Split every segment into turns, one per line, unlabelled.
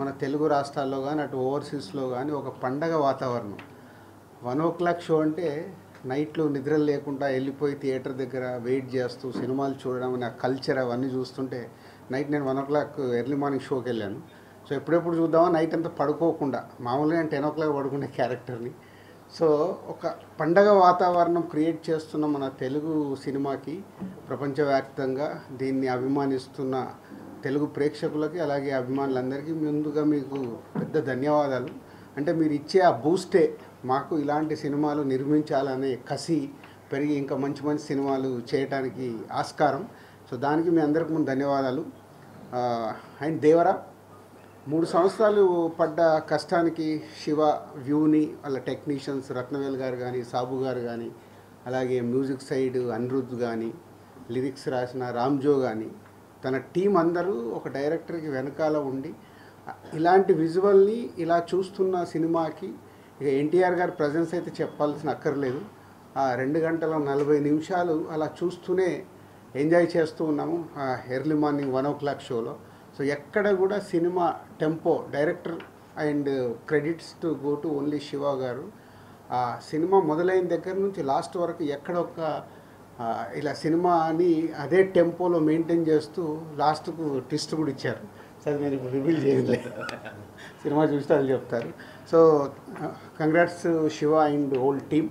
మన తెలుగు రాష్ట్రాల్లో కానీ అటు ఓవర్సీస్లో కానీ ఒక పండగ వాతావరణం. 1 o'clock షో అంటే నైట్లో నిద్రలు లేకుండా వెళ్ళిపోయి థియేటర్ దగ్గర వెయిట్ చేస్తూ సినిమాలు చూడడం అనే కల్చర్ అవన్నీ చూస్తుంటే నైట్ నేను 1 o'clock ఎర్లీ మార్నింగ్ షోకి వెళ్ళాను. సో ఎప్పుడెప్పుడు చూద్దామా నైట్ అంతా పడుకోకుండా, మామూలుగా నేను 10 o'clock పడుకునే క్యారెక్టర్ని. సో ఒక పండగ వాతావరణం క్రియేట్ చేస్తున్న మన తెలుగు సినిమాకి ప్రపంచవ్యాప్తంగా దీన్ని అభిమానిస్తున్న తెలుగు ప్రేక్షకులకి అలాగే అభిమానులందరికీ ముందుగా మీకు పెద్ద ధన్యవాదాలు. అంటే మీరు ఇచ్చే ఆ బూస్టే మాకు ఇలాంటి సినిమాలు నిర్మించాలనే కసి పెరిగి ఇంకా మంచి మంచి సినిమాలు చేయడానికి ఆస్కారం. సో దానికి మీ అందరికి ముందు ధన్యవాదాలు. అండ్ దేవరా 3 సంవత్సరాలు పడ్డ కష్టానికి శివ వ్యూని వాళ్ళ టెక్నీషియన్స్ రత్నవేల్ గారు కానీ, సాబు గారు కానీ, అలాగే మ్యూజిక్ సైడ్ అనిరుద్ధ్ కానీ, లిరిక్స్ రాసిన రామ్జో కానీ, తన టీం అందరూ ఒక డైరెక్టర్కి వెనకాల ఉండి ఇలాంటి విజువల్ని ఇలా చూస్తున్న సినిమాకి ఇక ఎన్టీఆర్ గారి ప్రజెన్స్ అయితే చెప్పాల్సిన అక్కర్లేదు. 2 గంటల 40 నిమిషాలు అలా చూస్తూనే ఎంజాయ్ చేస్తూ ఉన్నాము ఎర్లీ మార్నింగ్ 1 o'clock షోలో. సో ఎక్కడ కూడా cinema tempo, director and credits to go to only Shiva గారు. ఆ సినిమా మొదలైన దగ్గర నుంచి లాస్ట్ వరకు ఎక్కడ ఒక ఇలా సినిమాని అదే టెంపోలో మెయింటైన్ చేస్తూ లాస్ట్కు ట్విస్ట్ కూడా ఇచ్చారు. సరే నేను ఇప్పుడు రివీల్ చేయలేదు, సినిమా చూస్తే వాళ్ళు చెప్తారు. So congrats Shiva and whole team.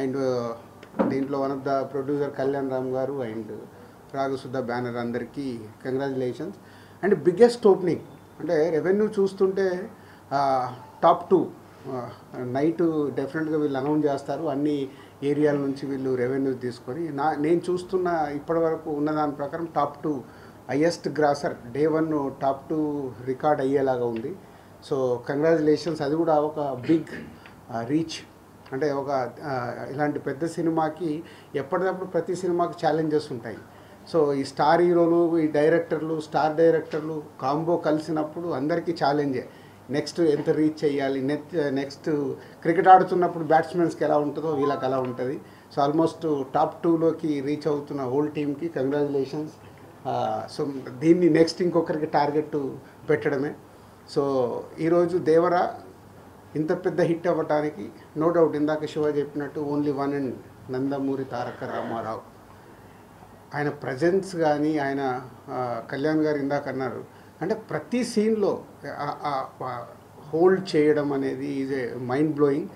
And దీంట్లో one of the producer Kalyan Ram గారు అండ్ రాఘసుధ బ్యానర్ అందరికీ కంగ్రాచులేషన్స్. అండ్ బిగ్గెస్ట్ ఓపెనింగ్ అంటే రెవెన్యూ చూస్తుంటే టాప్ 2 నైట్ డెఫినెట్గా వీళ్ళు అనౌన్స్ చేస్తారు. అన్ని ఏరియాల నుంచి వీళ్ళు రెవెన్యూ తీసుకొని నేను చూస్తున్న ఇప్పటివరకు ఉన్న దాని ప్రకారం top 2 highest grosser day 1 top 2 record అయ్యేలాగా ఉంది. So congratulations. అది కూడా ఒక బిగ్ రీచ్. అంటే ఒక ఇలాంటి పెద్ద సినిమాకి ఎప్పటికప్పుడు ప్రతి సినిమాకి ఛాలెంజెస్ ఉంటాయి. సో ఈ స్టార్ హీరోలు, ఈ డైరెక్టర్లు, స్టార్ డైరెక్టర్లు కాంబో కలిసినప్పుడు అందరికీ ఛాలెంజే. నెక్స్ట్ ఎంత రీచ్ చేయాలి, నెక్స్ట్ క్రికెట్ ఆడుతున్నప్పుడు బ్యాట్స్మెన్స్కి ఎలా ఉంటుందో వీళ్ళకి అలా ఉంటుంది. సో ఆల్మోస్ట్ టాప్ 2లోకి రీచ్ అవుతున్న హోల్ టీమ్కి కంగ్రాచులేషన్స్. సో దీన్ని నెక్స్ట్ ఇంకొకరికి టార్గెట్ పెట్టడమే. సో ఈరోజు దేవరా ఇంత పెద్ద హిట్ అవ్వటానికి నో డౌట్ ఇందాక శివ చెప్పినట్టు only one and Nandamuri Taraka Ramarao. ఆయన ప్రజెన్స్ కానీ, ఆయన కళ్యాణ్ గారు ఇందాక అన్నారు అంటే ప్రతి సీన్లో హోల్డ్ చేయడం అనేది ఈజ్ ఏ మైండ్ బ్లోయింగ్.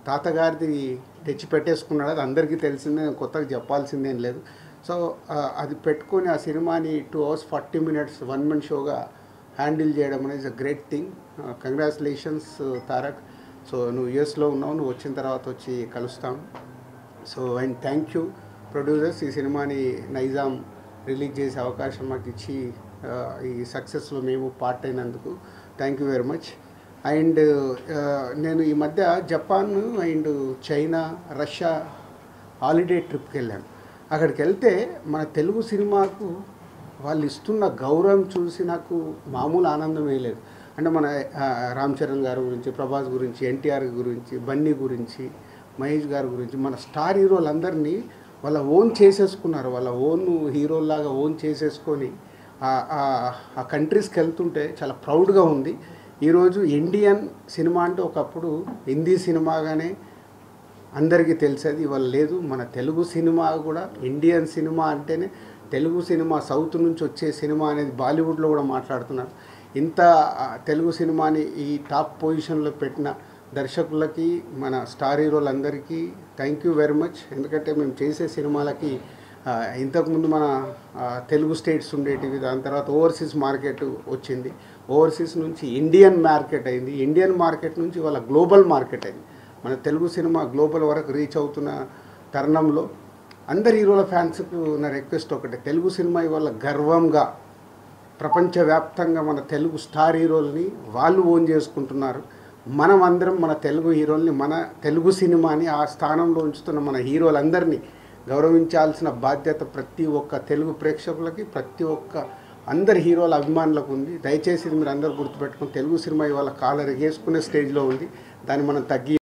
తాతగారిది తెచ్చి పెట్టేసుకున్నాడు, అది అందరికీ తెలిసిందే, కొత్తగా చెప్పాల్సిందేం లేదు. సో అది పెట్టుకొని ఆ సినిమాని 2 hours 40 minutes 1-man షోగా హ్యాండిల్ చేయడం అనేది a great thing. Congratulations Tarak. So నువ్వు యూఎస్లో ఉన్నావు, నువ్వు వచ్చిన తర్వాత వచ్చి కలుస్తాం. So and thank you producers, ఈ సినిమాని నైజాం రిలీజ్ చేసే అవకాశం మాకు ఇచ్చి ఈ సక్సెస్లో మేము పార్ట్ అయినందుకు thank you very much. And నేను ఈ మధ్య Japan and China, Russia holiday ట్రిప్కి వెళ్ళాను. అక్కడికి వెళ్తే మన తెలుగు సినిమాకు వాళ్ళు ఇస్తున్న గౌరవం చూసి నాకు మామూలు ఆనందమే లేదు. అంటే మన రామ్ చరణ్ గారి గురించి, ప్రభాస్ గురించి, ఎన్టీఆర్ గురించి, బన్నీ గురించి, మహేష్ గారి గురించి, మన స్టార్ హీరోలందరినీ వాళ్ళ ఓన్ చేసేసుకున్నారు. వాళ్ళ ఓన్ హీరోలాగా ఓన్ చేసేసుకొని ఆ కంట్రీస్కి వెళ్తుంటే చాలా ప్రౌడ్గా ఉంది. ఈరోజు ఇండియన్ సినిమా అంటే ఒకప్పుడు హిందీ సినిమాగానే అందరికీ తెలిసేది, ఇవాళ లేదు. మన తెలుగు సినిమా కూడా ఇండియన్ సినిమా అంటేనే తెలుగు సినిమా, సౌత్ నుంచి వచ్చే సినిమా అనేది బాలీవుడ్లో కూడా మాట్లాడుతున్నారు. ఇంత తెలుగు సినిమాని ఈ టాప్ పొజిషన్లో పెట్టిన దర్శకులకి, మన స్టార్ హీరోలందరికీ థ్యాంక్ యూ వెరీ మచ్. ఎందుకంటే మేము చేసే సినిమాలకి ఇంతకుముందు మన తెలుగు స్టేట్స్ ఉండేటివి, దాని తర్వాత ఓవర్సీస్ మార్కెట్ వచ్చింది, ఓవర్సీస్ నుంచి ఇండియన్ మార్కెట్ అయింది, ఇండియన్ మార్కెట్ నుంచి ఇవాళ గ్లోబల్ మార్కెట్ అయింది. మన తెలుగు సినిమా గ్లోబల్ వరకు రీచ్ అవుతున్న తరుణంలో అందరి హీరోల ఫ్యాన్స్కు నా రిక్వెస్ట్ ఒకటే, తెలుగు సినిమా ఇవాళ గర్వంగా ప్రపంచవ్యాప్తంగా మన తెలుగు స్టార్ హీరోల్ని వాళ్ళు ఓన్ చేసుకుంటున్నారు. మనం అందరం మన తెలుగు హీరోల్ని, మన తెలుగు సినిమాని ఆ స్థానంలో ఉంచుతున్న మన హీరోలందరినీ గౌరవించాల్సిన బాధ్యత ప్రతి ఒక్క తెలుగు ప్రేక్షకులకి, ప్రతి ఒక్క అందరి హీరోల అభిమానులకు ఉంది. దయచేసి మీరు అందరూ గుర్తుపెట్టుకుని తెలుగు సినిమా ఇవాళ కాలర్ ఎగేసుకునే స్టేజ్లో ఉంది. దాన్ని మనం తగ్గి